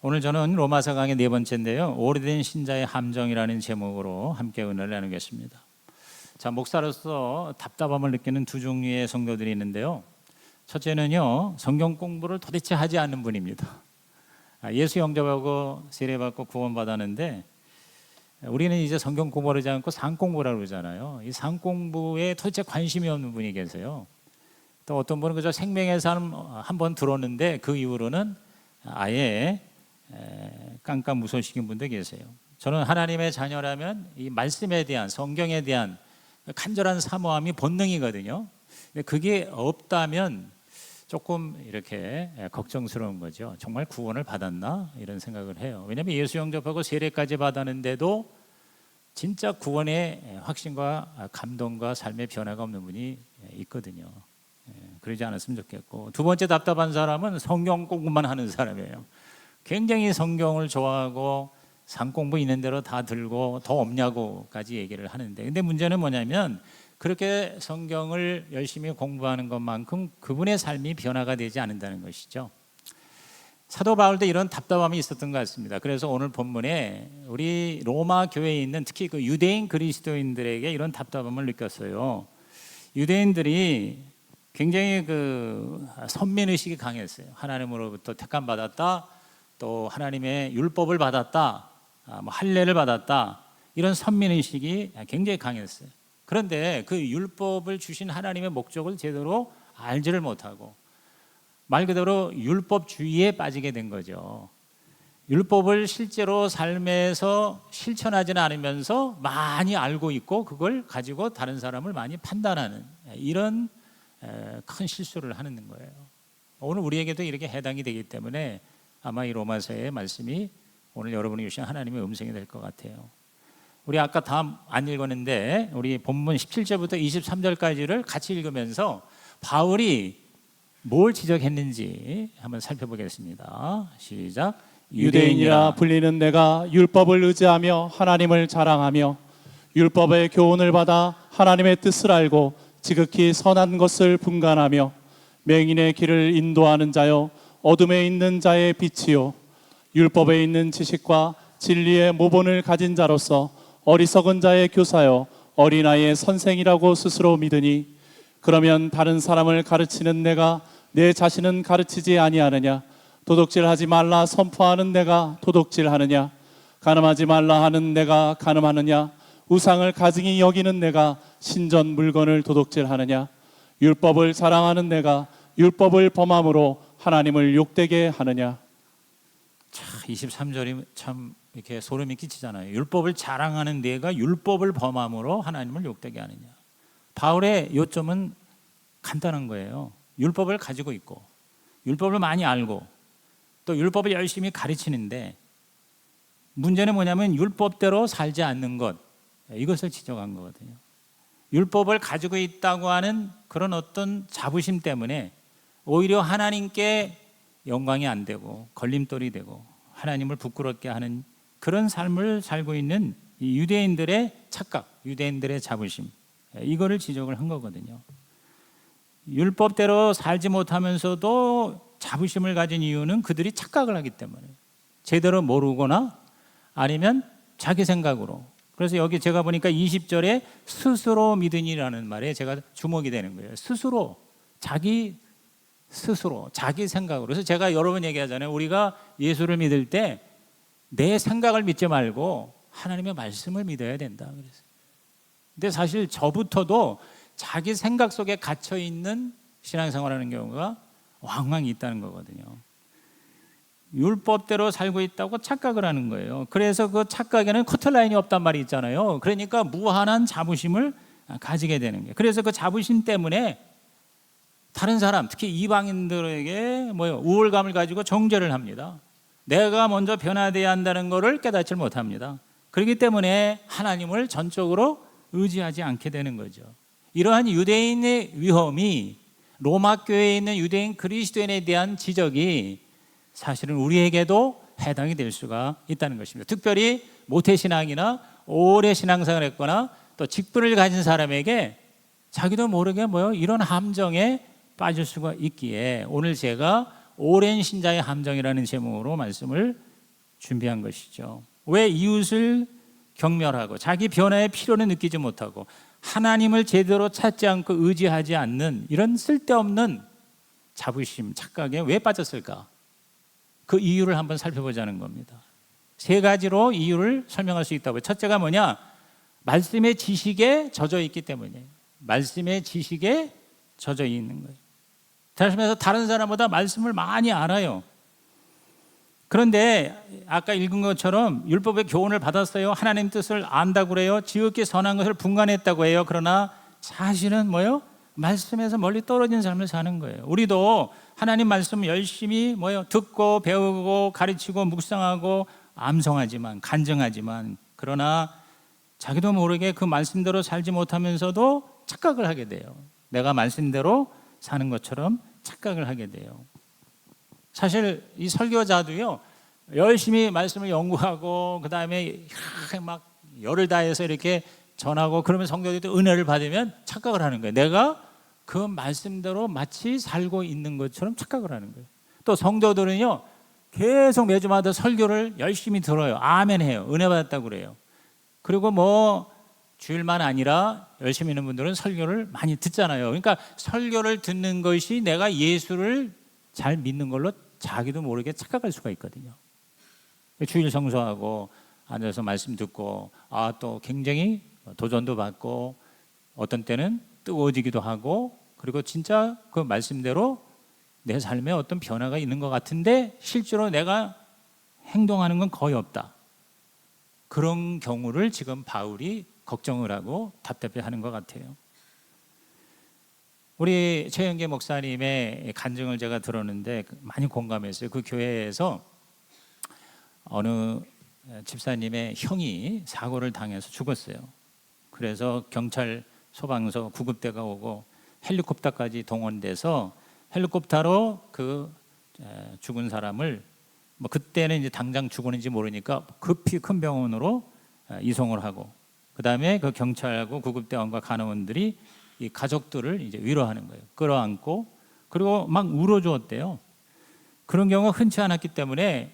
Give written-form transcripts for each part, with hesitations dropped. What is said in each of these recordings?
오늘 저는 로마서 강의 네 번째인데요, 오래된 신자의 함정이라는 제목으로 함께 은혜를 나누겠습니다. 자, 목사로서 답답함을 느끼는 두 종류의 성도들이 있는데요, 첫째는요, 성경 공부를 도대체 하지 않는 분입니다. 예수 영접하고 세례받고 구원받았는데 우리는 이제 성경 공부를 하지 않고 상 공부라고 그러잖아요. 이 상 공부에 도대체 관심이 없는 분이 계세요. 또 어떤 분은 그저 생명의 삶 한번 들었는데 그 이후로는 아예 깜깜무소식인 분도 계세요. 저는 하나님의 자녀라면 이 말씀에 대한, 성경에 대한 간절한 사모함이 본능이거든요. 근데 그게 없다면 조금 이렇게 걱정스러운 거죠. 정말 구원을 받았나? 이런 생각을 해요. 왜냐하면 예수 영접하고 세례까지 받았는데도 진짜 구원의 확신과 감동과 삶의 변화가 없는 분이 있거든요. 그러지 않았으면 좋겠고, 두 번째 답답한 사람은 성경 공부만 하는 사람이에요. 굉장히 성경을 좋아하고 상 공부 있는 대로 다 들고 더 없냐고까지 얘기를 하는데, 근데 문제는 뭐냐면 그렇게 성경을 열심히 공부하는 것만큼 그분의 삶이 변화가 되지 않는다는 것이죠. 사도 바울도 이런 답답함이 있었던 것 같습니다. 그래서 오늘 본문에 우리 로마 교회에 있는 특히 그 유대인 그리스도인들에게 이런 답답함을 느꼈어요. 유대인들이 굉장히 그 선민의식이 강했어요. 하나님으로부터 택함 받았다, 또 하나님의 율법을 받았다, 할례를 받았다, 이런 선민의식이 굉장히 강했어요. 그런데 그 율법을 주신 하나님의 목적을 제대로 알지를 못하고 말 그대로 율법주의에 빠지게 된 거죠. 율법을 실제로 삶에서 실천하지는 않으면서 많이 알고 있고 그걸 가지고 다른 사람을 많이 판단하는 이런 큰 실수를 하는 거예요. 오늘 우리에게도 이렇게 해당이 되기 때문에 아마 이 로마서의 말씀이 오늘 여러분이 주신 하나님의 음성이 될 것 같아요. 우리 아까 다 안 읽었는데 우리 본문 17절부터 23절까지를 같이 읽으면서 바울이 뭘 지적했는지 한번 살펴보겠습니다. 시작. 유대인이라 불리는 내가 율법을 의지하며 하나님을 자랑하며 율법의 교훈을 받아 하나님의 뜻을 알고 지극히 선한 것을 분간하며 맹인의 길을 인도하는 자요 어둠에 있는 자의 빛이요 율법에 있는 지식과 진리의 모본을 가진 자로서 어리석은 자의 교사요 어린아이의 선생이라고 스스로 믿으니, 그러면 다른 사람을 가르치는 내가 내 자신은 가르치지 아니하느냐? 도둑질하지 말라 선포하는 내가 도둑질하느냐? 간음하지 말라 하는 내가 간음하느냐? 우상을 가증히 여기는 내가 신전 물건을 도둑질하느냐? 율법을 자랑하는 내가 율법을 범함으로 하나님을 욕되게 하느냐? 23절이 참 이렇게 소름이 끼치잖아요. 율법을 자랑하는 내가 율법을 범함으로 하나님을 욕되게 하느냐. 바울의 요점은 간단한 거예요. 율법을 가지고 있고 율법을 많이 알고 또 율법을 열심히 가르치는데 문제는 뭐냐면 율법대로 살지 않는 것, 이것을 지적한 거거든요. 율법을 가지고 있다고 하는 그런 어떤 자부심 때문에 오히려 하나님께 영광이 안 되고 걸림돌이 되고 하나님을 부끄럽게 하는 그런 삶을 살고 있는 이 유대인들의 착각, 유대인들의 자부심, 이거를 지적을 한 거거든요. 율법대로 살지 못하면서도 자부심을 가진 이유는 그들이 착각을 하기 때문에, 제대로 모르거나 아니면 자기 생각으로. 그래서 여기 제가 보니까 20절에 스스로 믿으니라는 말에 제가 주목이 되는 거예요. 스스로, 자기 스스로, 자기 생각으로. 그래서 제가 여러 번 얘기하잖아요. 우리가 예수를 믿을 때 내 생각을 믿지 말고 하나님의 말씀을 믿어야 된다 그랬어요. 근데 사실 저부터도 자기 생각 속에 갇혀 있는 신앙생활하는 경우가 왕왕 있다는 거거든요. 율법대로 살고 있다고 착각을 하는 거예요. 그래서 그 착각에는 커트라인이 없단 말이 있잖아요. 그러니까 무한한 자부심을 가지게 되는 거예요. 그래서 그 자부심 때문에 다른 사람, 특히 이방인들에게 우월감을 가지고 정죄를 합니다. 내가 먼저 변화되어야 한다는 것을 깨닫지 못합니다. 그렇기 때문에 하나님을 전적으로 의지하지 않게 되는 거죠. 이러한 유대인의 위험이, 로마 교회에 있는 유대인 그리스도인에 대한 지적이 사실은 우리에게도 해당이 될 수가 있다는 것입니다. 특별히 모태신앙이나 오래 신앙생활을 했거나 또 직분을 가진 사람에게 자기도 모르게 이런 함정에 빠질 수가 있기에 오늘 제가 오랜 신자의 함정이라는 제목으로 말씀을 준비한 것이죠. 왜 이웃을 경멸하고 자기 변화의 필요를 느끼지 못하고 하나님을 제대로 찾지 않고 의지하지 않는 이런 쓸데없는 자부심, 착각에 왜 빠졌을까? 그 이유를 한번 살펴보자는 겁니다. 세 가지로 이유를 설명할 수 있다고요. 첫째가 뭐냐? 말씀의 지식에 젖어 있기 때문이에요. 말씀의 지식에 젖어 있는 거예요. 다시 말해서 다른 사람보다 말씀을 많이 알아요. 그런데 아까 읽은 것처럼 율법의 교훈을 받았어요. 하나님 뜻을 안다고 그래요. 지극히 선한 것을 분간했다고 해요. 그러나 사실은 뭐예요? 말씀에서 멀리 떨어진 삶을 사는 거예요. 우리도 하나님 말씀 열심히 뭐예요? 듣고 배우고 가르치고 묵상하고 암송하지만 간증하지만 그러나 자기도 모르게 그 말씀대로 살지 못하면서도 착각을 하게 돼요. 내가 말씀대로 사는 것처럼 착각을 하게 돼요. 사실 이 설교자도요, 열심히 말씀을 연구하고 그 다음에 막 열을 다해서 이렇게 전하고 그러면 성도들이 은혜를 받으면 착각을 하는 거예요. 내가 그 말씀대로 마치 살고 있는 것처럼 착각을 하는 거예요. 또 성도들은요, 계속 매주마다 설교를 열심히 들어요. 아멘 해요. 은혜 받았다고 그래요. 그리고 뭐 주일만 아니라 열심히 있는 분들은 설교를 많이 듣잖아요. 그러니까 설교를 듣는 것이 내가 예수를 잘 믿는 걸로 자기도 모르게 착각할 수가 있거든요. 주일 성수하고 앉아서 말씀 듣고 또 굉장히 도전도 받고 어떤 때는 뜨거워지기도 하고 그리고 진짜 그 말씀대로 내 삶에 어떤 변화가 있는 것 같은데 실제로 내가 행동하는 건 거의 없다. 그런 경우를 지금 바울이 걱정을 하고 답답해하는 것 같아요. 우리 최영계 목사님의 간증을 제가 들었는데 많이 공감했어요. 그 교회에서 어느 집사님의 형이 사고를 당해서 죽었어요. 그래서 경찰, 소방서, 구급대가 오고 헬리콥터까지 동원돼서 헬리콥터로 그 죽은 사람을 뭐 그때는 이제 당장 죽었는지 모르니까 급히 큰 병원으로 이송을 하고 그 다음에 그 경찰하고 구급대원과 간호원들이 이 가족들을 이제 위로하는 거예요. 끌어안고 그리고 막 울어주었대요. 그런 경우가 흔치 않았기 때문에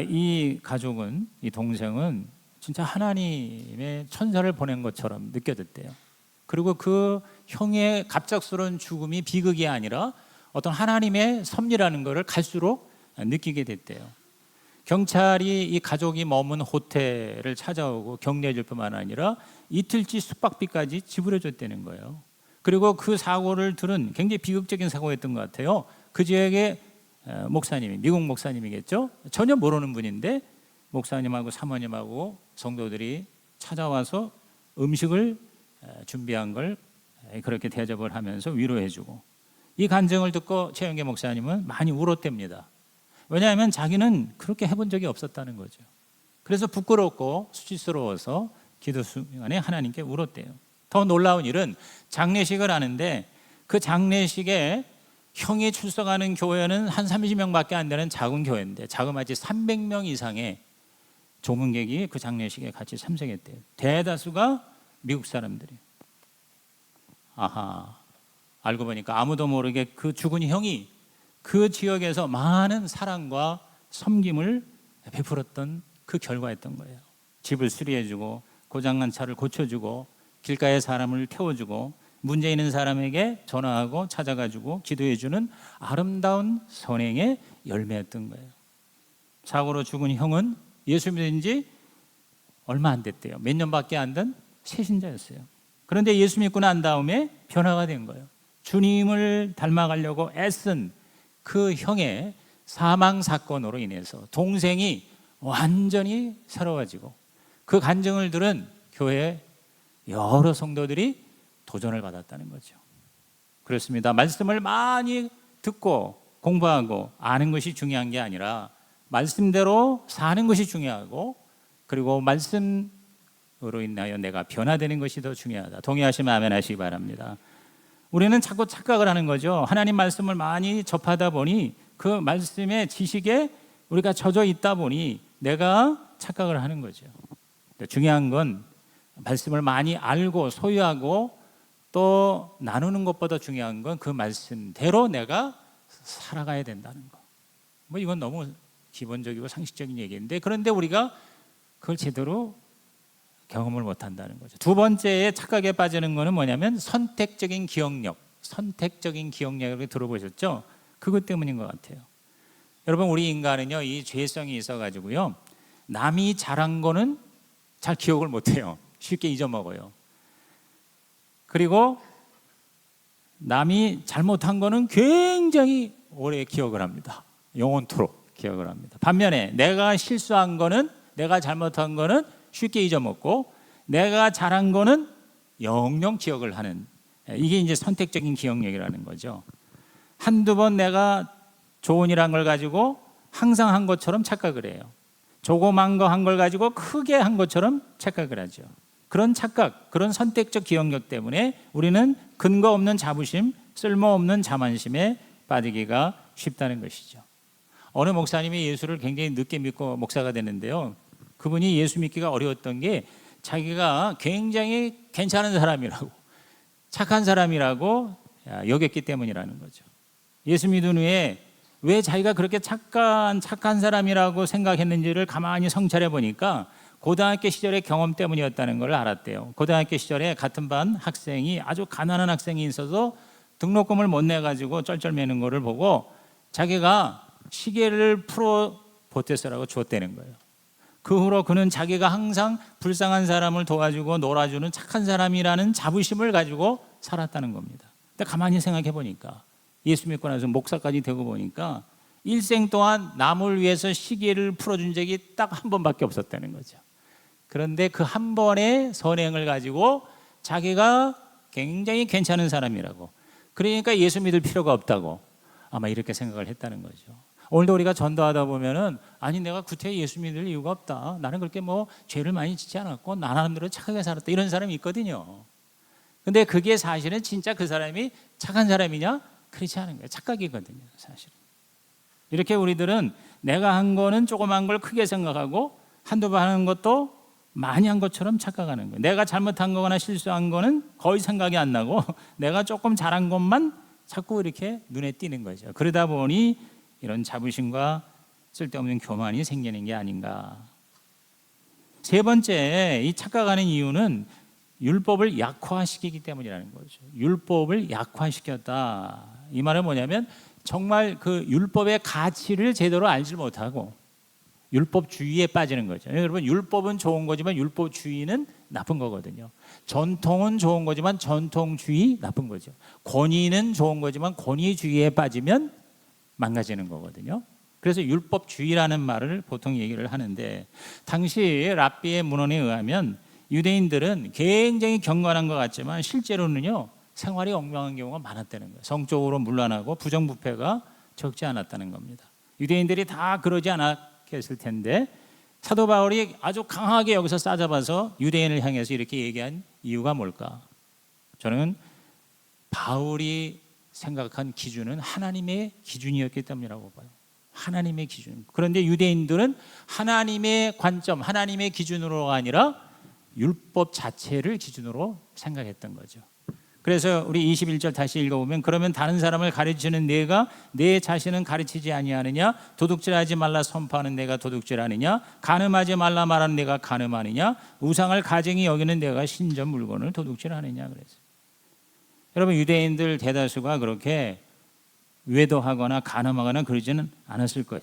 이 가족은 이 동생은 진짜 하나님의 천사를 보낸 것처럼 느껴졌대요. 그리고 그 형의 갑작스러운 죽음이 비극이 아니라 어떤 하나님의 섭리라는 것을 갈수록 느끼게 됐대요. 경찰이 이 가족이 머문 호텔을 찾아오고 격려해 줄 뿐만 아니라 이틀치 숙박비까지 지불해 줬다는 거예요. 그리고 그 사고를 들은 굉장히 비극적인 사고였던 것 같아요. 그 지역의 목사님이, 미국 목사님이겠죠? 전혀 모르는 분인데 목사님하고 사모님하고 성도들이 찾아와서 음식을 준비한 걸 그렇게 대접을 하면서 위로해 주고 이 간증을 듣고 최영계 목사님은 많이 울었답니다. 왜냐하면 자기는 그렇게 해본 적이 없었다는 거죠. 그래서 부끄럽고 수치스러워서 기도 시간에 하나님께 울었대요. 더 놀라운 일은 장례식을 하는데 그 장례식에 형이 출석하는 교회는 한 30명밖에 안 되는 작은 교회인데 자그마치 300명 이상의 조문객이 그 장례식에 같이 참석했대요. 대다수가 미국 사람들이에요. 알고 보니까 아무도 모르게 그 죽은 형이 그 지역에서 많은 사랑과 섬김을 베풀었던 그 결과였던 거예요. 집을 수리해주고 고장난 차를 고쳐주고 길가에 사람을 태워주고 문제 있는 사람에게 전화하고 찾아가지고 기도해주는 아름다운 선행의 열매였던 거예요. 사고로 죽은 형은 예수 믿은 지 얼마 안 됐대요. 몇 년밖에 안 된 새신자였어요. 그런데 예수 믿고 난 다음에 변화가 된 거예요. 주님을 닮아가려고 애쓴 그 형의 사망 사건으로 인해서 동생이 완전히 새로워지고 그 간증을 들은 교회 여러 성도들이 도전을 받았다는 거죠. 그렇습니다. 말씀을 많이 듣고 공부하고 아는 것이 중요한 게 아니라 말씀대로 사는 것이 중요하고 그리고 말씀으로 인하여 내가 변화되는 것이 더 중요하다. 동의하시면 아멘 하시기 바랍니다. 우리는 자꾸 착각을 하는 거죠. 하나님 말씀을 많이 접하다 보니 그 말씀의 지식에 우리가 젖어 있다 보니 내가 착각을 하는 거죠. 중요한 건 말씀을 많이 알고 소유하고 또 나누는 것보다 중요한 건 그 말씀대로 내가 살아가야 된다는 거. 뭐 이건 너무 기본적이고 상식적인 얘기인데, 그런데 우리가 그걸 제대로 경험을 못한다는 거죠. 두 번째에 착각에 빠지는 거는 뭐냐면 선택적인 기억력. 선택적인 기억력을 들어보셨죠? 그것 때문인 것 같아요. 여러분, 우리 인간은요, 이 죄성이 있어가지고요, 남이 잘한 거는 잘 기억을 못해요. 쉽게 잊어먹어요. 그리고 남이 잘못한 거는 굉장히 오래 기억을 합니다. 영원토록 기억을 합니다. 반면에 내가 실수한 거는, 내가 잘못한 거는 쉽게 잊어먹고, 내가 잘한 거는 영영 기억을 하는, 이게 이제 선택적인 기억력이라는 거죠. 한두 번 내가 좋은 일한 걸 가지고 항상 한 것처럼 착각을 해요. 조그만 거 한 걸 가지고 크게 한 것처럼 착각을 하죠. 그런 착각, 그런 선택적 기억력 때문에 우리는 근거 없는 자부심, 쓸모없는 자만심에 빠지기가 쉽다는 것이죠. 어느 목사님이 예수를 굉장히 늦게 믿고 목사가 됐는데요, 그분이 예수 믿기가 어려웠던 게 자기가 굉장히 괜찮은 사람이라고, 착한 사람이라고 여겼기 때문이라는 거죠. 예수 믿은 후에 왜 자기가 그렇게 착한 사람이라고 생각했는지를 가만히 성찰해 보니까 고등학교 시절의 경험 때문이었다는 걸 알았대요. 고등학교 시절에 같은 반 학생이, 아주 가난한 학생이 있어서 등록금을 못 내가지고 쩔쩔매는 거를 보고 자기가 시계를 풀어 보태서라고 줬다는 거예요. 그 후로 그는 자기가 항상 불쌍한 사람을 도와주고 놀아주는 착한 사람이라는 자부심을 가지고 살았다는 겁니다. 근데 가만히 생각해 보니까, 예수 믿고 나서 목사까지 되고 보니까 일생 동안 남을 위해서 시계를 풀어준 적이 딱 한 번밖에 없었다는 거죠. 그런데 그 한 번의 선행을 가지고 자기가 굉장히 괜찮은 사람이라고, 그러니까 예수 믿을 필요가 없다고 아마 이렇게 생각을 했다는 거죠. 오늘도 우리가 전도하다 보면은, 아니 내가 구태여 예수 믿을 이유가 없다, 나는 그렇게 뭐 죄를 많이 짓지 않았고 나 나름대로 착하게 살았다, 이런 사람이 있거든요. 근데 그게 사실은 진짜 그 사람이 착한 사람이냐? 그렇지 않은 거예요. 착각이거든요, 사실은. 이렇게 우리들은 내가 한 거는 조그만 걸 크게 생각하고 한두 번 하는 것도 많이 한 것처럼 착각하는 거예요. 내가 잘못한 거거나 실수한 거는 거의 생각이 안 나고 내가 조금 잘한 것만 자꾸 이렇게 눈에 띄는 거죠. 그러다 보니 이런 자부심과 쓸데없는 교만이 생기는 게 아닌가. 세 번째, 이 착각하는 이유는 율법을 약화시키기 때문이라는 거죠. 율법을 약화시켰다. 이 말은 뭐냐면 정말 그 율법의 가치를 제대로 알지 못하고 율법주의에 빠지는 거죠. 여러분, 율법은 좋은 거지만 율법주의는 나쁜 거거든요. 전통은 좋은 거지만 전통주의 나쁜 거죠. 권위는 좋은 거지만 권위주의에 빠지면 망가지는 거거든요. 그래서 율법주의라는 말을 보통 얘기를 하는데, 당시 랍비의 문헌에 의하면 유대인들은 굉장히 경건한 것 같지만 실제로는요, 생활이 엉망한 경우가 많았다는 거예요. 성적으로 문란하고 부정부패가 적지 않았다는 겁니다. 유대인들이 다 그러지 않았겠을 텐데 사도 바울이 아주 강하게 여기서 싸잡아서 유대인을 향해서 이렇게 얘기한 이유가 뭘까? 저는 바울이 생각한 기준은 하나님의 기준이었기 때문이라고 봐요. 하나님의 기준. 그런데 유대인들은 하나님의 관점, 하나님의 기준으로가 아니라 율법 자체를 기준으로 생각했던 거죠. 그래서 우리 21절 다시 읽어보면, 그러면 다른 사람을 가르치는 내가 내 자신은 가르치지 아니하느냐? 도둑질하지 말라 선포하는 내가 도둑질하느냐? 간음하지 말라 말하는 내가 간음하느냐? 우상을 가증히 여기는 내가 신전 물건을 도둑질하느냐? 그랬어요. 여러분, 유대인들 대다수가 그렇게 외도하거나 간음하거나 그러지는 않았을 거예요.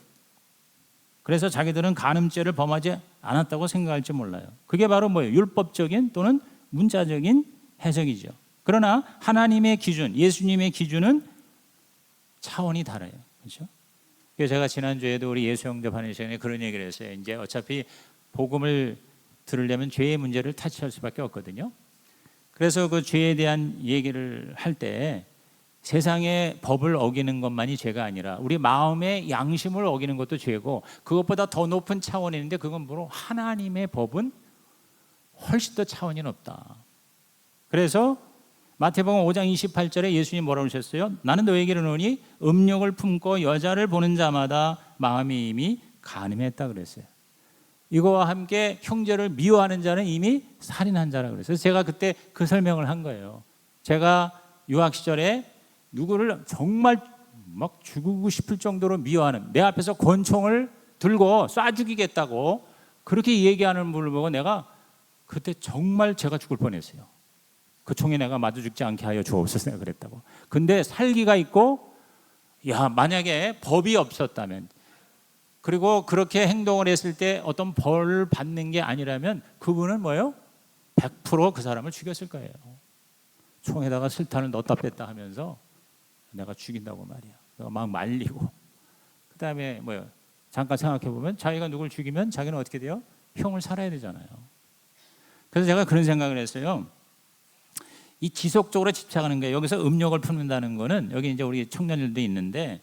그래서 자기들은 간음죄를 범하지 않았다고 생각할지 몰라요. 그게 바로 뭐예요? 율법적인 또는 문자적인 해석이죠. 그러나 하나님의 기준, 예수님의 기준은 차원이 달라요. 그렇죠? 그래서 제가 지난주에도 우리 예수 영접하는 시간에 그런 얘기를 했어요. 이제 어차피 복음을 들으려면 죄의 문제를 타치할 수밖에 없거든요. 그래서 그 죄에 대한 얘기를 할 때 세상의 법을 어기는 것만이 죄가 아니라 우리 마음의 양심을 어기는 것도 죄고, 그것보다 더 높은 차원이 있는데 그건 뭐로? 하나님의 법은 훨씬 더 차원이 높다. 그래서 마태복음 5장 28절에 예수님 뭐라고 하셨어요? 나는 너에게 이르노니 음욕을 품고 여자를 보는 자마다 마음이 이미 간음했다 그랬어요. 이거와 함께 형제를 미워하는 자는 이미 살인한 자라고 그랬어요. 제가 그때 그 설명을 한 거예요. 제가 유학 시절에 누구를 정말 막 죽이고 싶을 정도로 미워하는, 내 앞에서 권총을 들고 쏴 죽이겠다고 그렇게 얘기하는 분을 보고 내가 그때 정말 제가 죽을 뻔했어요. 그 총에 내가 맞아 죽지 않게 하여 주옵소서 내가 그랬다고. 근데 살기가 있고, 야, 만약에 법이 없었다면, 그리고 그렇게 행동을 했을 때 어떤 벌을 받는 게 아니라면 그분은 뭐예요? 100% 그 사람을 죽였을 거예요. 총에다가 실탄을 넣었다 뺐다 하면서 내가 죽인다고 말이야. 내가 막 말리고. 그 다음에 뭐예요? 잠깐 생각해 보면 자기가 누굴 죽이면 자기는 어떻게 돼요? 형을 살아야 되잖아요. 그래서 제가 그런 생각을 했어요. 이 지속적으로 집착하는 거예요. 여기서 음욕을 품는다는 거는 여기 이제 우리 청년들도 있는데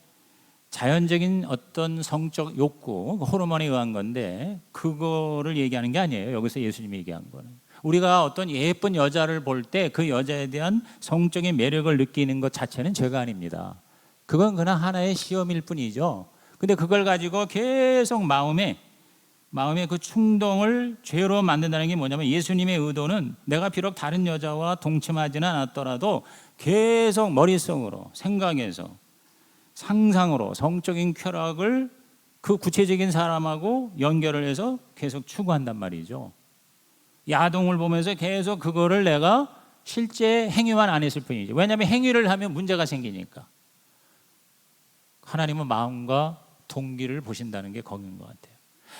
자연적인 어떤 성적 욕구, 호르몬에 의한 건데 그거를 얘기하는 게 아니에요. 여기서 예수님이 얘기한 거는. 우리가 어떤 예쁜 여자를 볼 때 그 여자에 대한 성적인 매력을 느끼는 것 자체는 죄가 아닙니다. 그건 그냥 하나의 시험일 뿐이죠. 근데 그걸 가지고 계속 마음에 그 충동을 죄로 만든다는 게 뭐냐면 예수님의 의도는 내가 비록 다른 여자와 동침하지는 않았더라도 계속 머릿속으로 생각해서 상상으로 성적인 쾌락을 그 구체적인 사람하고 연결을 해서 계속 추구한단 말이죠. 야동을 보면서 계속 그거를 내가 실제 행위만 안 했을 뿐이죠. 왜냐하면 행위를 하면 문제가 생기니까. 하나님은 마음과 동기를 보신다는 게 거기인 것 같아요.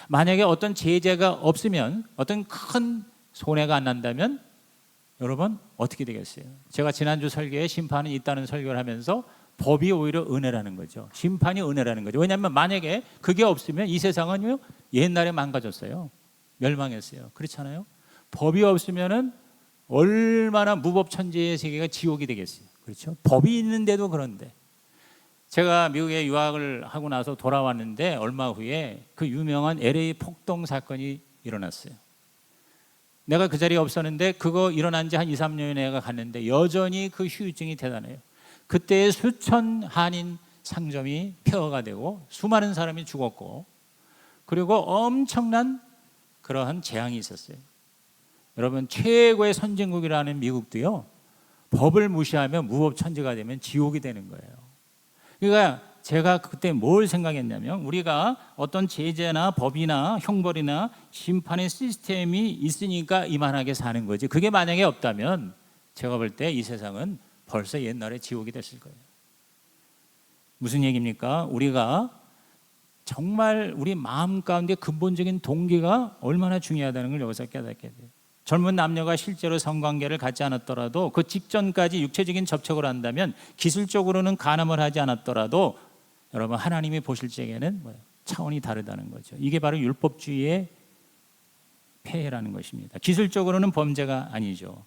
만약에 어떤 제재가 없으면, 어떤 큰 손해가 안 난다면 여러분 어떻게 되겠어요? 제가 지난주 설교에 심판은 있다는 설교를 하면서 법이 오히려 은혜라는 거죠. 심판이 은혜라는 거죠. 왜냐하면 만약에 그게 없으면 이 세상은요 옛날에 망가졌어요. 멸망했어요. 그렇잖아요. 법이 없으면은 얼마나 무법천지의 세계가 지옥이 되겠어요. 그렇죠? 법이 있는데도 그런데 제가 미국에 유학을 하고 나서 돌아왔는데 얼마 후에 그 유명한 LA 폭동 사건이 일어났어요. 내가 그 자리에 없었는데 그거 일어난 지 한 2, 3년에 내가 갔는데 여전히 그 후유증이 대단해요. 그때 수천 한인 상점이 폐허가 되고 수많은 사람이 죽었고 그리고 엄청난 그러한 재앙이 있었어요. 여러분 최고의 선진국이라는 미국도요 법을 무시하면 무법천지가 되면 지옥이 되는 거예요. 그러니까 제가 그때 뭘 생각했냐면 우리가 어떤 제재나 법이나 형벌이나 심판의 시스템이 있으니까 이만하게 사는 거지 그게 만약에 없다면 제가 볼 때 이 세상은 벌써 옛날에 지옥이 됐을 거예요. 무슨 얘기입니까? 우리가 정말 우리 마음 가운데 근본적인 동기가 얼마나 중요하다는 걸 여기서 깨닫게 돼요. 젊은 남녀가 실제로 성관계를 갖지 않았더라도 그 직전까지 육체적인 접촉을 한다면 기술적으로는 간음을 하지 않았더라도 여러분 하나님이 보실 적에는 차원이 다르다는 거죠. 이게 바로 율법주의의 폐해라는 것입니다. 기술적으로는 범죄가 아니죠.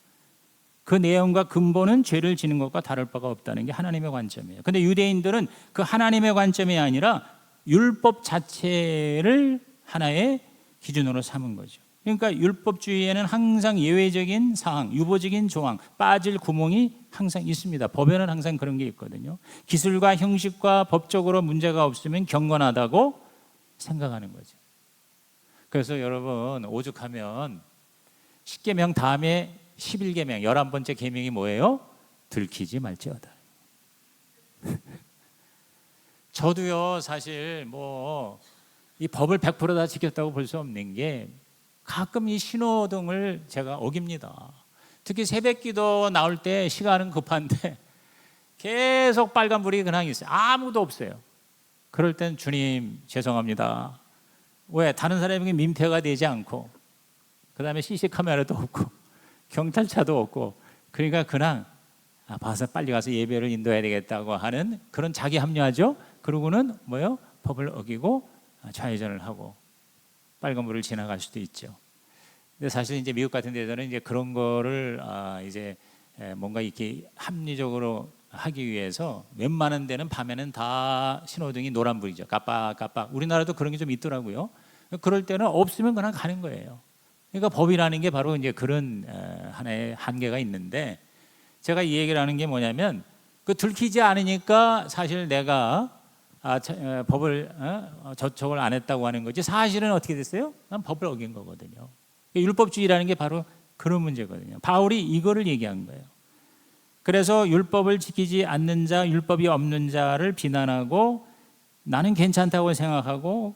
그 내용과 근본은 죄를 지는 것과 다를 바가 없다는 게 하나님의 관점이에요. 근데 유대인들은 그 하나님의 관점이 아니라 율법 자체를 하나의 기준으로 삼은 거죠. 그러니까 율법주의에는 항상 예외적인 사항, 유보적인 조항, 빠질 구멍이 항상 있습니다. 법에는 항상 그런 게 있거든요. 기술과 형식과 법적으로 문제가 없으면 경건하다고 생각하는 거죠. 그래서 여러분 오죽하면 10계명 다음에 11계명 11번째 계명이 뭐예요? 들키지 말지어다. 저도요 사실 이 법을 100% 다 지켰다고 볼 수 없는 게 가끔 이 신호등을 제가 어깁니다. 특히 새벽기도 나올 때 시간은 급한데 계속 빨간불이 그냥 있어요. 아무도 없어요. 그럴 땐 주님 죄송합니다. 왜? 다른 사람에게 민폐가 되지 않고 그 다음에 CC카메라도 없고 경찰차도 없고 그러니까 그냥 봐서 빨리 가서 예배를 인도해야 되겠다고 하는 그런 자기 합리화죠. 그러고는 법을 어기고 좌회전을 하고 빨간불을 지나갈 수도 있죠. 근데 사실 이제 미국 같은 데서는 이제 그런 거를 이제 뭔가 이렇게 합리적으로 하기 위해서 웬만한 데는 밤에는 다 신호등이 노란불이죠. 깜빡깜빡. 우리나라도 그런 게 좀 있더라고요. 그럴 때는 없으면 그냥 가는 거예요. 그러니까 법이라는 게 바로 이제 그런 하나의 한계가 있는데 제가 이 얘기를 하는 게 뭐냐면 그 들키지 않으니까 사실 내가 법을 저촉을 안 했다고 하는 거지 사실은 어떻게 됐어요? 난 법을 어긴 거거든요. 율법주의라는 게 바로 그런 문제거든요. 바울이 이거를 얘기한 거예요. 그래서 율법을 지키지 않는 자, 율법이 없는 자를 비난하고 나는 괜찮다고 생각하고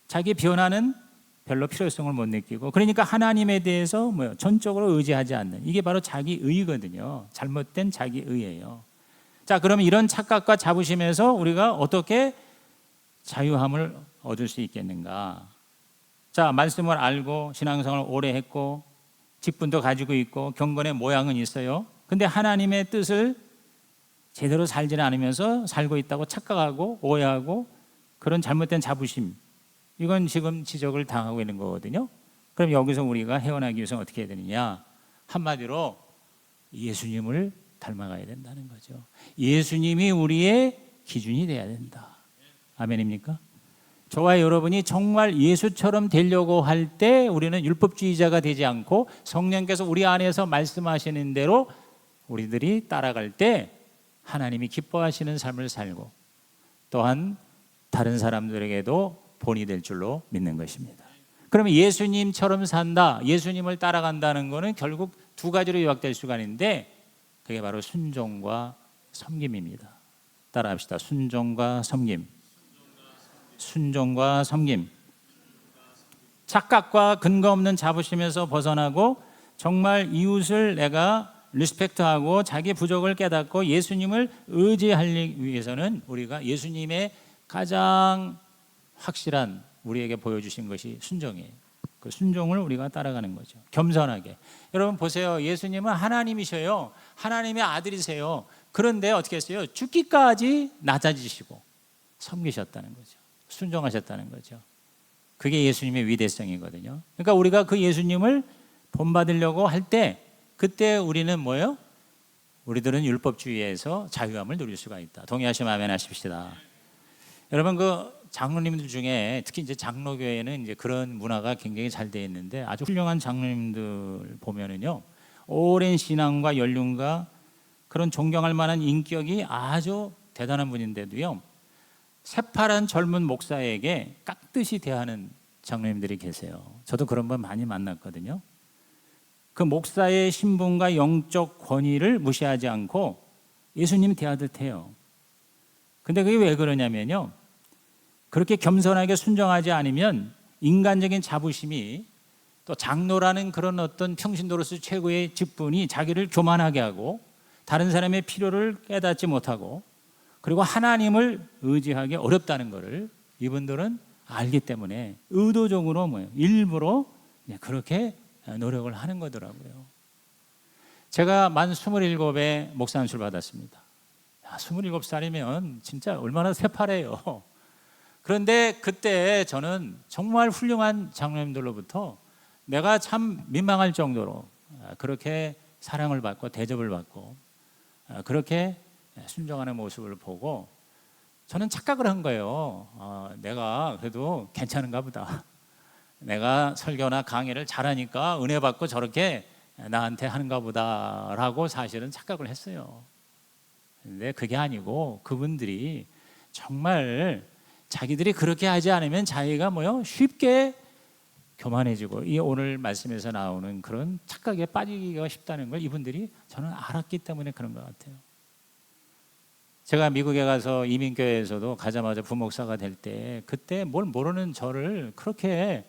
자기 변화는 별로 필요성을 못 느끼고, 그러니까 하나님에 대해서 전적으로 의지하지 않는, 이게 바로 자기 의거든요. 잘못된 자기 의예요. 자, 그러면 이런 착각과 자부심에서 우리가 어떻게 자유함을 얻을 수 있겠는가? 자, 말씀을 알고 신앙생활을 오래 했고 직분도 가지고 있고 경건의 모양은 있어요. 근데 하나님의 뜻을 제대로 살지는 않으면서 살고 있다고 착각하고 오해하고, 그런 잘못된 자부심, 이건 지금 지적을 당하고 있는 거거든요. 그럼 여기서 우리가 헤어나기 위해서 어떻게 해야 되느냐? 한마디로 예수님을 닮아가야 된다는 거죠. 예수님이 우리의 기준이 돼야 된다. 아멘입니까? 저와 여러분이 정말 예수처럼 되려고 할 때 우리는 율법주의자가 되지 않고 성령께서 우리 안에서 말씀하시는 대로 우리들이 따라갈 때 하나님이 기뻐하시는 삶을 살고 또한 다른 사람들에게도 본이 될 줄로 믿는 것입니다. 그러면 예수님처럼 산다, 예수님을 따라간다는 것은 결국 두 가지로 요약될 수가 있는데, 그게 바로 순종과 섬김입니다. 따라합시다. 순종과 섬김. 순종과 섬김. 착각과 근거 없는 자부심에서 벗어나고 정말 이웃을 내가 리스펙트하고 자기 부족을 깨닫고 예수님을 의지하기 위해서는 우리가 예수님의 가장 확실한 우리에게 보여주신 것이 순종이에요. 그 순종을 우리가 따라가는 거죠. 겸손하게. 여러분 보세요. 예수님은 하나님이셔요. 하나님의 아들이세요. 그런데 어떻게 했어요? 죽기까지 낮아지시고 섬기셨다는 거죠. 순종하셨다는 거죠. 그게 예수님의 위대성이거든요. 그러니까 우리가 그 예수님을 본받으려고 할 때, 그때 우리는 뭐예요? 우리들은 율법주의에서 자유함을 누릴 수가 있다. 동의하시면 아멘 하십시다. 여러분, 그 장로님들 중에 특히 이제 장로교회는 이제 그런 문화가 굉장히 잘 되어 있는데, 아주 훌륭한 장로님들 보면은요, 오랜 신앙과 연륜과 그런 존경할 만한 인격이 아주 대단한 분인데도요, 새파란 젊은 목사에게 깍듯이 대하는 장로님들이 계세요. 저도 그런 분 많이 만났거든요. 그 목사의 신분과 영적 권위를 무시하지 않고 예수님 대하듯 해요. 근데 그게 왜 그러냐면요, 그렇게 겸손하게 순종하지 않으면 인간적인 자부심이, 또 장로라는 그런 어떤 평신도로서 최고의 직분이 자기를 교만하게 하고 다른 사람의 필요를 깨닫지 못하고, 그리고 하나님을 의지하기 어렵다는 것을 이분들은 알기 때문에 의도적으로 일부러 그렇게 노력을 하는 거더라고요. 제가 만 27에 목사 안수를 받았습니다. 27살이면 진짜 얼마나 새파래요. 그런데 그때 저는 정말 훌륭한 장로님들로부터 내가 참 민망할 정도로 그렇게 사랑을 받고 대접을 받고 그렇게 순종하는 모습을 보고 저는 착각을 한 거예요. 내가 그래도 괜찮은가 보다. 내가 설교나 강의를 잘하니까 은혜 받고 저렇게 나한테 하는가 보다라고 사실은 착각을 했어요. 근데 그게 아니고 그분들이 정말 자기들이 그렇게 하지 않으면 자기가 쉽게 교만해지고, 이 오늘 말씀에서 나오는 그런 착각에 빠지기가 쉽다는 걸 이분들이 저는 알았기 때문에 그런 것 같아요. 제가 미국에 가서 이민교회에서도 가자마자 부목사가 될 때, 그때 뭘 모르는 저를 그렇게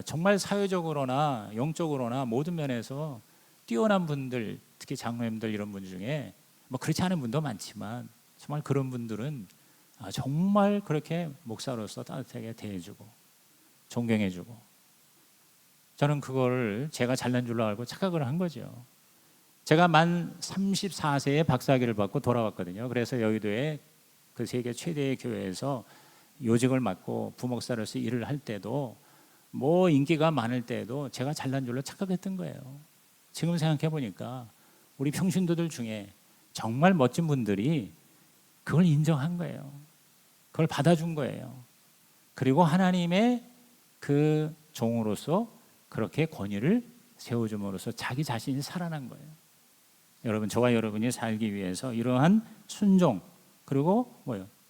정말 사회적으로나 영적으로나 모든 면에서 뛰어난 분들, 특히 장로님들 이런 분 중에 그렇지 않은 분도 많지만 정말 그런 분들은 정말 그렇게 목사로서 따뜻하게 대해주고 존경해주고, 저는 그거를 제가 잘난 줄로 알고 착각을 한 거죠. 제가 만 34세에 박사학위를 받고 돌아왔거든요. 그래서 여의도에 그 세계 최대의 교회에서 요직을 맡고 부목사로서 일을 할 때도 인기가 많을 때도 제가 잘난 줄로 착각했던 거예요. 지금 생각해 보니까 우리 평신도들 중에 정말 멋진 분들이 그걸 인정한 거예요. 그걸 받아준 거예요. 그리고 하나님의 그 종으로서 그렇게 권위를 세워줌으로써 자기 자신이 살아난 거예요. 여러분, 저와 여러분이 살기 위해서 이러한 순종, 그리고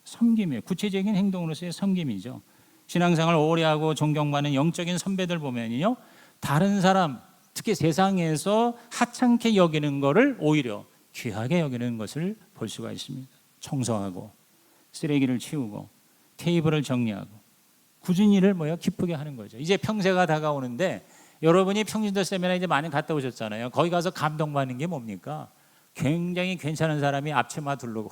섬김이에요. 구체적인 행동으로서의 섬김이죠. 신앙생활 오래 하고 존경받는 영적인 선배들 보면요, 다른 사람, 특히 세상에서 하찮게 여기는 것을 오히려 귀하게 여기는 것을 볼 수가 있습니다. 청소하고 쓰레기를 치우고 테이블을 정리하고 굳은 일을 기쁘게 하는 거죠. 이제 평세가 다가오는데 여러분이 평신도 세미나 이제 많이 갔다 오셨잖아요. 거기 가서 감동받는 게 뭡니까? 굉장히 괜찮은 사람이 앞치마 두르고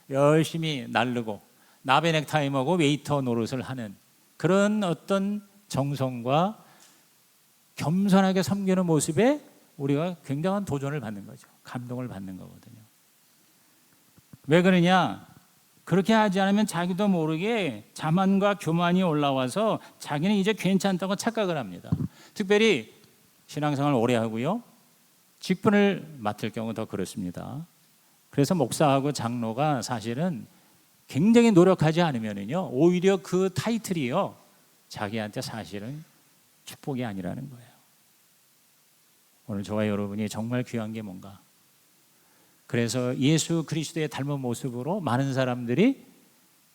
열심히 날르고 나베 넥타이하고 웨이터 노릇을 하는 그런 어떤 정성과 겸손하게 섬기는 모습에 우리가 굉장한 도전을 받는 거죠. 감동을 받는 거거든요. 왜 그러냐? 그렇게 하지 않으면 자기도 모르게 자만과 교만이 올라와서 자기는 이제 괜찮다고 착각을 합니다. 특별히 신앙생활 오래 하고요, 직분을 맡을 경우 더 그렇습니다. 그래서 목사하고 장로가 사실은 굉장히 노력하지 않으면요, 오히려 그 타이틀이요, 자기한테 사실은 축복이 아니라는 거예요. 오늘 저와 여러분이 정말 귀한 게 뭔가? 그래서 예수 그리스도의 닮은 모습으로 많은 사람들이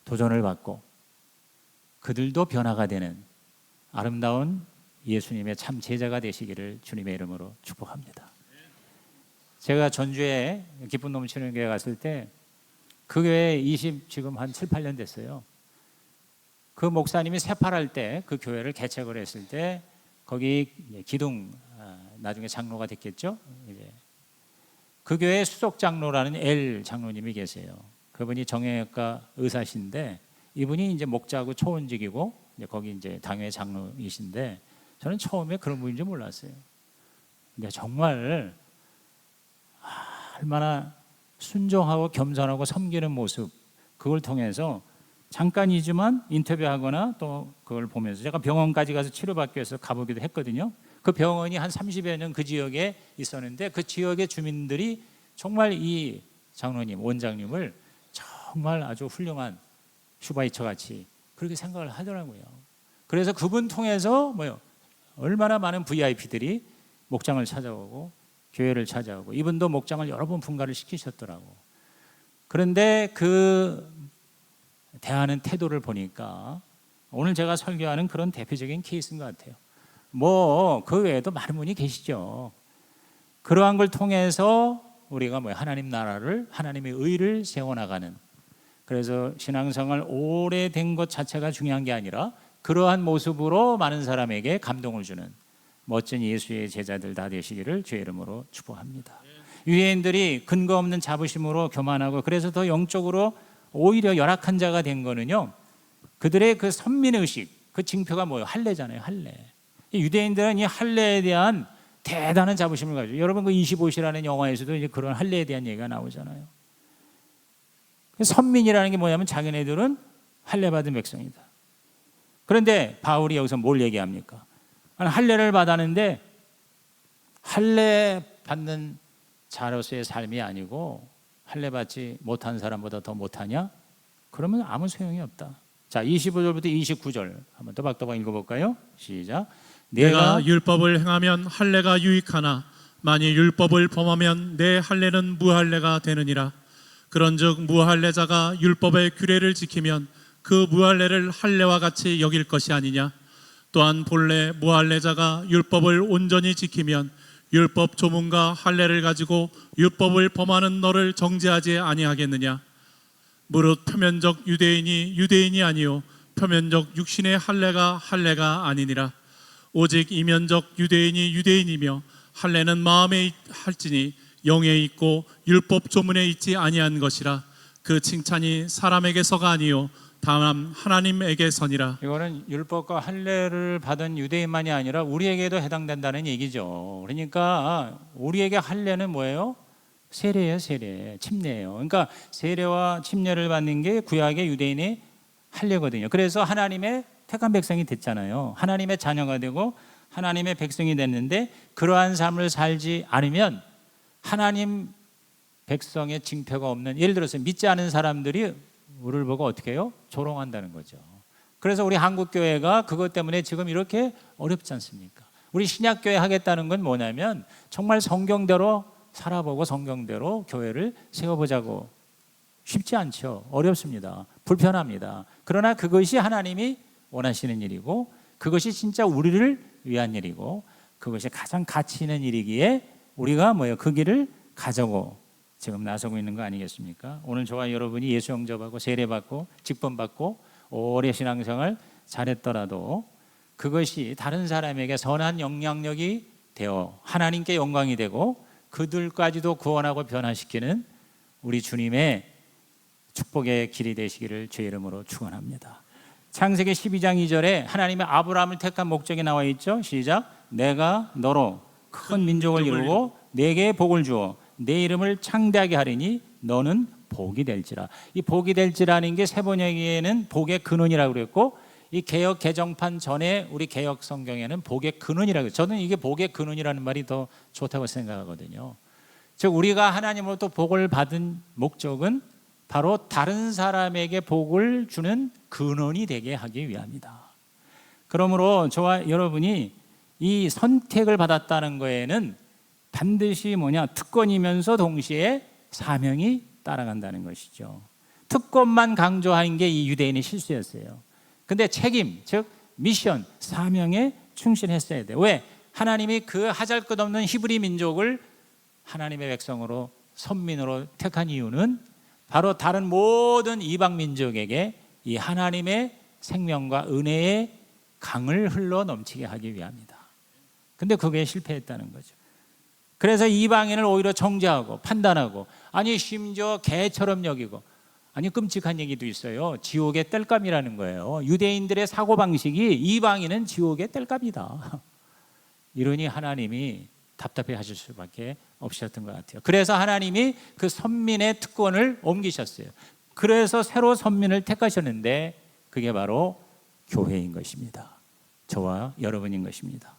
도전을 받고 그들도 변화가 되는 아름다운 예수님의 참 제자가 되시기를 주님의 이름으로 축복합니다. 제가 전주에 기쁨 넘치는 교회 갔을 때 그 교회 지금 한 7, 8년 됐어요. 그 목사님이 세팔할 때 그 교회를 개척을 했을 때 거기 기둥, 나중에 장로가 됐겠죠. 이제 그 교회 수석 장로라는 엘 장로님이 계세요. 그분이 정형외과 의사신데 이분이 이제 목자하고 초원직이고 이제 거기 이제 당회 장로이신데 저는 처음에 그런 분인지 몰랐어요. 근데 정말 얼마나 순종하고 겸손하고 섬기는 모습, 그걸 통해서 잠깐이지만 인터뷰하거나 또 그걸 보면서 제가 병원까지 가서 치료받기 위해서 가보기도 했거든요. 그 병원이 한 30여 년 그 지역에 있었는데 그 지역의 주민들이 정말 이 장로님, 원장님을 정말 아주 훌륭한 슈바이처 같이 그렇게 생각을 하더라고요. 그래서 그분 통해서 얼마나 많은 VIP들이 목장을 찾아오고 교회를 찾아오고 이분도 목장을 여러 번 분가를 시키셨더라고. 그런데 그 대하는 태도를 보니까 오늘 제가 설교하는 그런 대표적인 케이스인 것 같아요. 그 외에도 많은 분이 계시죠. 그러한 걸 통해서 우리가 하나님 나라를, 하나님의 의를 세워나가는, 그래서 신앙생활 오래된 것 자체가 중요한 게 아니라 그러한 모습으로 많은 사람에게 감동을 주는 멋진 예수의 제자들 다 되시기를 주의 이름으로 축복합니다. 유대인들이 근거 없는 자부심으로 교만하고 그래서 더 영적으로 오히려 열악한 자가 된 거는요, 그들의 그 선민의식, 그 징표가 할례잖아요. 할례. 유대인들은 이 할례에 대한 대단한 자부심을 가지고, 여러분 그 25시라는 영화에서도 이제 그런 할례에 대한 얘기가 나오잖아요. 선민이라는 게 뭐냐면 자기네들은 할례 받은 백성이다. 그런데 바울이 여기서 뭘 얘기합니까? 할례를 받았는데 할례 받는 자로서의 삶이 아니고 할례 받지 못한 사람보다 더 못하냐? 그러면 아무 소용이 없다. 자, 25절부터 29절 한번 또박또박 읽어볼까요? 시작. 내가 율법을 행하면 할례가 유익하나 만일 율법을 범하면 내 할례는 무할례가 되느니라. 그런즉 무할례자가 율법의 규례를 지키면 그 무할례를 할례와 같이 여길 것이 아니냐. 또한 본래 무할례자가 율법을 온전히 지키면 율법 조문과 할례를 가지고 율법을 범하는 너를 정죄하지 아니하겠느냐. 무릇 표면적 유대인이 유대인이 아니요 표면적 육신의 할례가 아니니라. 오직 이면적 유대인이 유대인이며 할례는 마음에 할지니 영에 있고 율법 조문에 있지 아니한 것이라. 그 칭찬이 사람에게서가 아니요 다만 하나님에게서니라. 이거는 율법과 할례를 받은 유대인만이 아니라 우리에게도 해당된다는 얘기죠. 그러니까 우리에게 할례는 뭐예요? 세례예요. 세례, 침례예요. 그러니까 세례와 침례를 받는 게 구약의 유대인의 할례거든요. 그래서 하나님의 택한 백성이 됐잖아요. 하나님의 자녀가 되고 하나님의 백성이 됐는데 그러한 삶을 살지 않으면 하나님 백성의 징표가 없는, 예를 들어서 믿지 않은 사람들이 우리를 보고 어떻게 해요? 조롱한다는 거죠. 그래서 우리 한국교회가 그것 때문에 지금 이렇게 어렵지 않습니까? 우리 신약교회 하겠다는 건 뭐냐면 정말 성경대로 살아보고 성경대로 교회를 세워보자고. 쉽지 않죠. 어렵습니다. 불편합니다. 그러나 그것이 하나님이 원하시는 일이고 그것이 진짜 우리를 위한 일이고 그것이 가장 가치 있는 일이기에 우리가 그 길을 가자고 지금 나서고 있는 거 아니겠습니까? 오늘 저와 여러분이 예수 영접하고 세례받고 직분받고 오래 신앙생활 잘했더라도 그것이 다른 사람에게 선한 영향력이 되어 하나님께 영광이 되고 그들까지도 구원하고 변화시키는 우리 주님의 축복의 길이 되시기를 주의 이름으로 축원합니다. 창세기 12장 2절에 하나님의 아브라함을 택한 목적이 나와 있죠. 시작. 내가 너로 큰 민족을 이루고 내게 복을 주어 내 이름을 창대하게 하리니 너는 복이 될지라. 이 복이 될지라는 게 세번역에는 복의 근원이라고 그랬고 이 개역 개정판 전에 우리 개역 성경에는 복의 근원이라고 해요. 저는 이게 복의 근원이라는 말이 더 좋다고 생각하거든요. 즉 우리가 하나님으로부터 복을 받은 목적은 바로 다른 사람에게 복을 주는 근원이 되게 하기 위함이다. 그러므로 저와 여러분이 이 선택을 받았다는 거에는 반드시 특권이면서 동시에 사명이 따라간다는 것이죠. 특권만 강조한 게 이 유대인의 실수였어요. 근데 책임, 즉 미션, 사명에 충실했어야 돼요. 왜? 하나님이 그 하잘것없는 히브리 민족을 하나님의 백성으로 선민으로 택한 이유는 바로 다른 모든 이방 민족에게 이 하나님의 생명과 은혜의 강을 흘러 넘치게 하기 위함이다. 근데 그게 실패했다는 거죠. 그래서 이방인을 오히려 정죄하고 판단하고 아니 심지어 개처럼 여기고 아니 끔찍한 얘기도 있어요. 지옥의 땔감이라는 거예요. 유대인들의 사고방식이 이방인은 지옥의 땔감이다. 이러니 하나님이 답답해 하실 수밖에 없으셨던 것 같아요. 그래서 하나님이 그 선민의 특권을 옮기셨어요. 그래서 새로 선민을 택하셨는데 그게 바로 교회인 것입니다. 저와 여러분인 것입니다.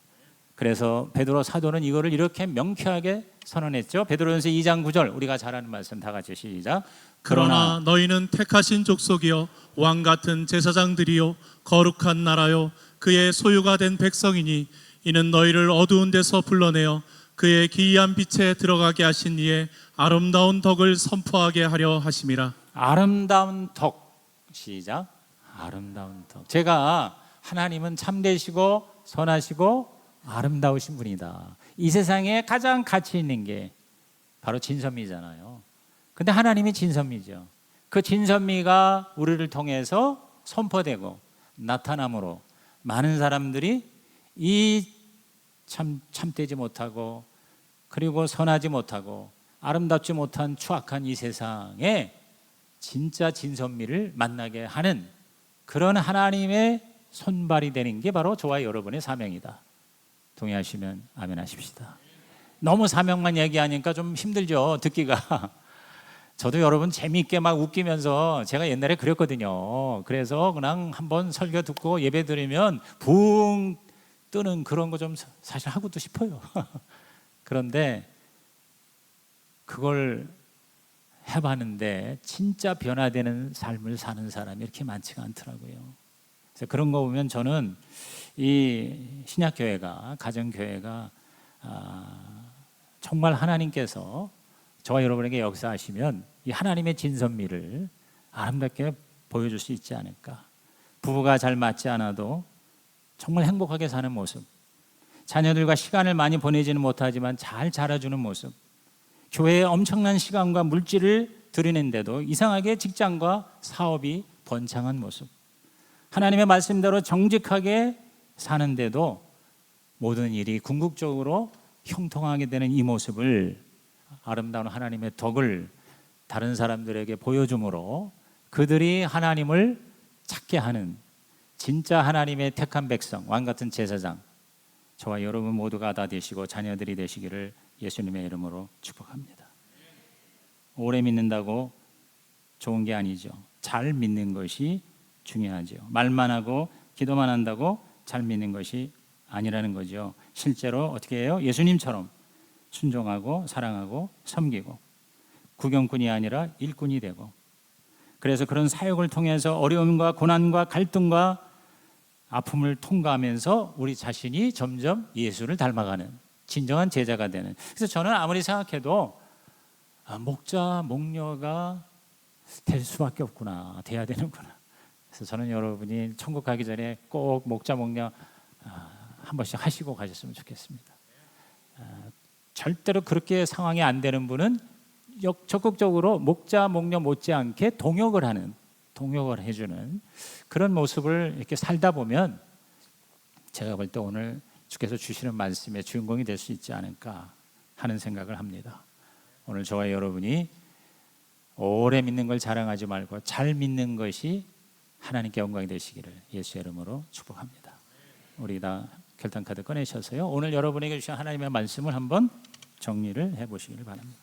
그래서 베드로 사도는 이거를 이렇게 명쾌하게 선언했죠. 베드로전서 2장 9절 우리가 잘 아는 말씀 다 같이 시작. 그러나 너희는 택하신 족속이요 왕 같은 제사장들이요 거룩한 나라요 그의 소유가 된 백성이니 이는 너희를 어두운 데서 불러내어 그의 기이한 빛에 들어가게 하신 이의 아름다운 덕을 선포하게 하려 하심이라. 아름다운 덕. 시작. 아름다운 덕. 제가 하나님은 참되시고 선하시고 아름다우신 분이다. 이 세상에 가장 가치 있는 게 바로 진선미잖아요. 근데 하나님이 진선미죠. 그 진선미가 우리를 통해서 선포되고 나타남으로 많은 사람들이 이 참되지 못하고 그리고 선하지 못하고 아름답지 못한 추악한 이 세상에 진짜 진선미를 만나게 하는 그런 하나님의 손발이 되는 게 바로 저와 여러분의 사명이다. 동의하시면 아멘 하십시다. 너무 사명만 얘기하니까 좀 힘들죠, 듣기가. 저도 여러분 재미있게 막 웃기면서 제가 옛날에 그랬거든요. 그래서 그냥 한번 설교 듣고 예배 드리면 붕 뜨는 그런 거 좀 사실 하고도 싶어요. 그런데 그걸 해봤는데 진짜 변화되는 삶을 사는 사람이 이렇게 많지가 않더라고요. 그래서 그런 거 보면 저는 이 신약교회가 가정교회가 정말 하나님께서 저와 여러분에게 역사하시면 이 하나님의 진선미를 아름답게 보여줄 수 있지 않을까. 부부가 잘 맞지 않아도 정말 행복하게 사는 모습, 자녀들과 시간을 많이 보내지는 못하지만 잘 자라주는 모습, 교회에 엄청난 시간과 물질을 들이는데도 이상하게 직장과 사업이 번창한 모습, 하나님의 말씀대로 정직하게 사는데도 모든 일이 궁극적으로 형통하게 되는 이 모습을 아름다운 하나님의 덕을 다른 사람들에게 보여줌으로 그들이 하나님을 찾게 하는 진짜 하나님의 택한 백성, 왕같은 제사장, 저와 여러분 모두가 다 되시고 자녀들이 되시기를 예수님의 이름으로 축복합니다. 오래 믿는다고 좋은 게 아니죠. 잘 믿는 것이 중요하죠. 말만 하고 기도만 한다고 잘 믿는 것이 아니라는 거죠. 실제로 어떻게 해요? 예수님처럼 순종하고 사랑하고 섬기고 구경꾼이 아니라 일꾼이 되고, 그래서 그런 사역을 통해서 어려움과 고난과 갈등과 아픔을 통과하면서 우리 자신이 점점 예수를 닮아가는 진정한 제자가 되는. 그래서 저는 아무리 생각해도 목자, 목녀가 될 수밖에 없구나, 돼야 되는구나. 그래서 저는 여러분이 천국 가기 전에 꼭 목자, 목녀 한 번씩 하시고 가셨으면 좋겠습니다. 절대로 그렇게 상황이 안 되는 분은 적극적으로 목자, 목녀 못지않게 동역을 하는 동역을 해주는 그런 모습을 이렇게 살다 보면 제가 볼 때 오늘 주께서 주시는 말씀의 주인공이 될 수 있지 않을까 하는 생각을 합니다. 오늘 저와 여러분이 오래 믿는 걸 자랑하지 말고 잘 믿는 것이 하나님께 영광이 되시기를 예수의 이름으로 축복합니다. 우리 다 결단 카드 꺼내셔서요. 오늘 여러분에게 주신 하나님의 말씀을 한번 정리를 해보시기를 바랍니다.